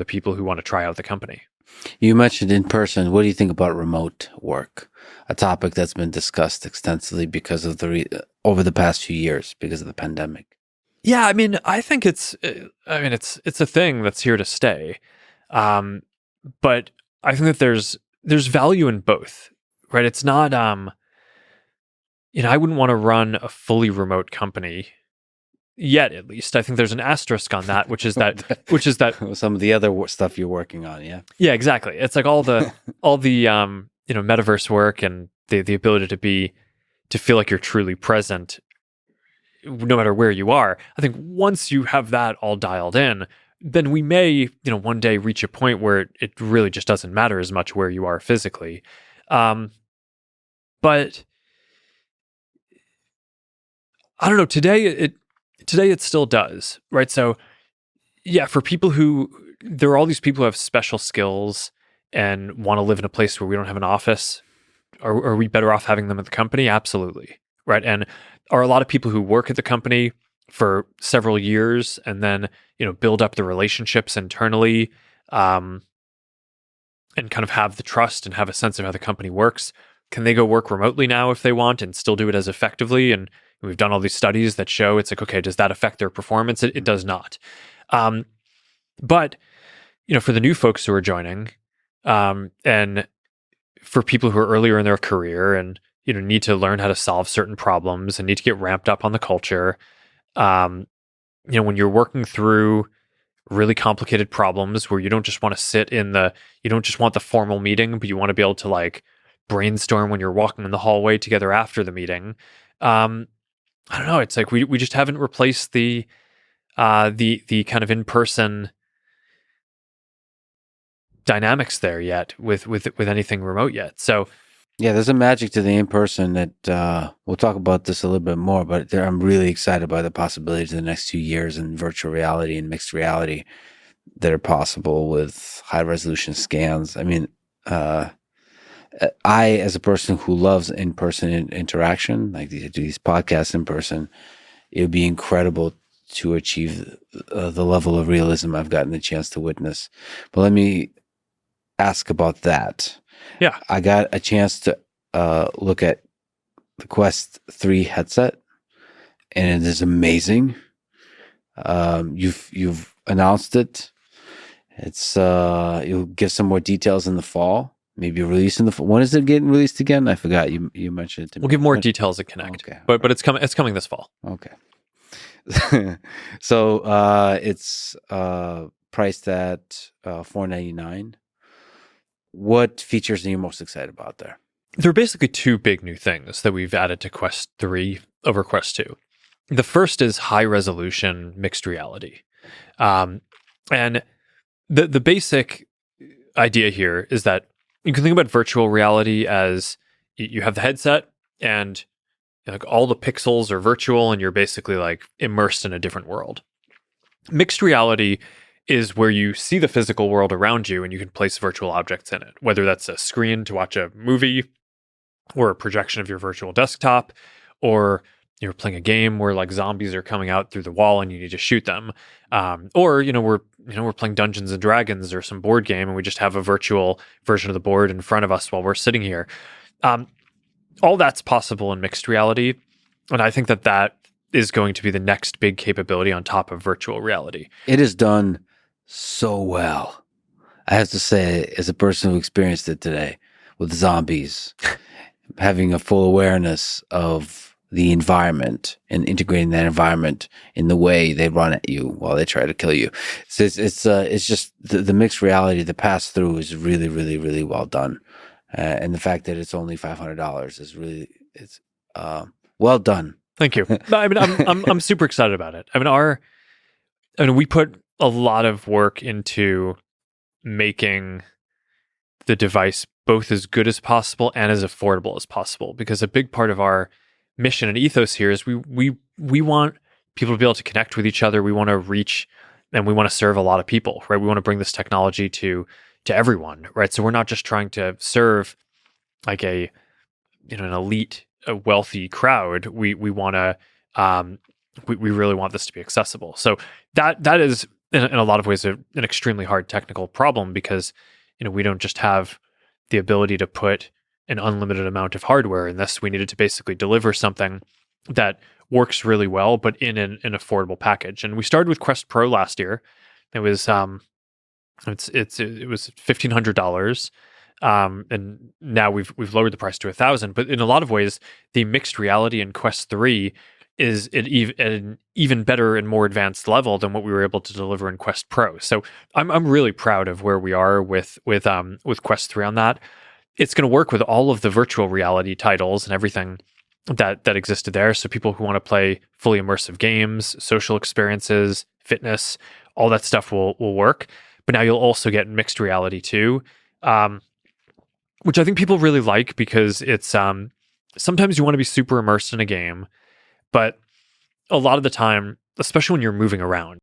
the people who want to try out the company. You mentioned in person. What do you think about remote work? A topic that's been discussed extensively because of over the past few years because of the pandemic. Yeah, I mean, I think it's a thing that's here to stay. But I think that there's value in both, right? It's not, I wouldn't want to run a fully remote company yet, at least. I think there's an asterisk on that, which is that some of the other stuff you're working on. Yeah. Yeah, exactly. It's like all the metaverse work and the ability to feel like you're truly present no matter where you are. I think once you have that all dialed in, then we may, one day reach a point where it really just doesn't matter as much where you are physically. But I don't know, today it still does, right? So yeah, for people there are all these people who have special skills and want to live in a place where we don't have an office. Are we better off having them at the company? Absolutely. Right. And are a lot of people who work at the company for several years and then, build up the relationships internally, and kind of have the trust and have a sense of how the company works? Can they go work remotely now if they want and still do it as effectively? And we've done all these studies that show it's like, okay, does that affect their performance? It does not. But, for the new folks who are joining, and for people who are earlier in their career and, need to learn how to solve certain problems and need to get ramped up on the culture, when you're working through really complicated problems where you don't just want to you don't just want the formal meeting, but you want to be able to like brainstorm when you're walking in the hallway together after the meeting. I don't know. It's like we just haven't replaced the kind of in-person dynamics there yet with anything remote yet. So yeah, there's a magic to the in-person that we'll talk about this a little bit more, but I'm really excited by the possibilities in the next 2 years in virtual reality and mixed reality that are possible with high resolution scans. I mean, I, as a person who loves in-person interaction, like do these podcasts in person, it would be incredible to achieve the level of realism I've gotten the chance to witness. But let me ask about that. Yeah. I got a chance to look at the Quest 3 headset, and it is amazing. You've announced it. It's you'll give some more details in the fall. Maybe release in the fall. When is it getting released again? I forgot. You mentioned it to me. We'll give more details at Connect. Okay. But it's coming this fall. Okay. So it's priced at $499. What features are you most excited about there? There are basically two big new things that we've added to Quest 3 over Quest 2. The first is high resolution mixed reality. And the basic idea here is that you can think about virtual reality as you have the headset and like all the pixels are virtual and you're basically like immersed in a different world. Mixed reality is where you see the physical world around you and you can place virtual objects in it, whether that's a screen to watch a movie or a projection of your virtual desktop, or you're playing a game where like zombies are coming out through the wall and you need to shoot them. Or we're playing Dungeons and Dragons or some board game and we just have a virtual version of the board in front of us while we're sitting here. All that's possible in mixed reality. And I think that is going to be the next big capability on top of virtual reality. It is done so well. I have to say, as a person who experienced it today with zombies, having a full awareness of the environment and integrating that environment in the way they run at you while they try to kill you. So it's just the mixed reality, the pass through is really, really, really well done. And the fact that it's only $500 is really, it's well done. Thank you. I mean, I'm super excited about it. I mean, we put a lot of work into making the device both as good as possible and as affordable as possible, because a big part of our mission and ethos here is we want people to be able to connect with each other. We want to reach and we want to serve a lot of people, right? We want to bring this technology to everyone, right? So we're not just trying to serve like an elite, a wealthy crowd. We want to we really want this to be accessible. So that is in a lot of ways an extremely hard technical problem because we don't just have the ability to put an unlimited amount of hardware in this. We needed to basically deliver something that works really well, but in an affordable package. And we started with Quest Pro last year. It was it was $1,500. And now we've lowered the price to $1,000. But in a lot of ways, the mixed reality in Quest 3 is at an even better and more advanced level than what we were able to deliver in Quest Pro. So I'm really proud of where we are with Quest 3 on that. It's going to work with all of the virtual reality titles and everything that existed there. So people who want to play fully immersive games, social experiences, fitness, all that stuff will work. But now you'll also get mixed reality too, which I think people really like because it's sometimes you want to be super immersed in a game, but a lot of the time, especially when you're moving around,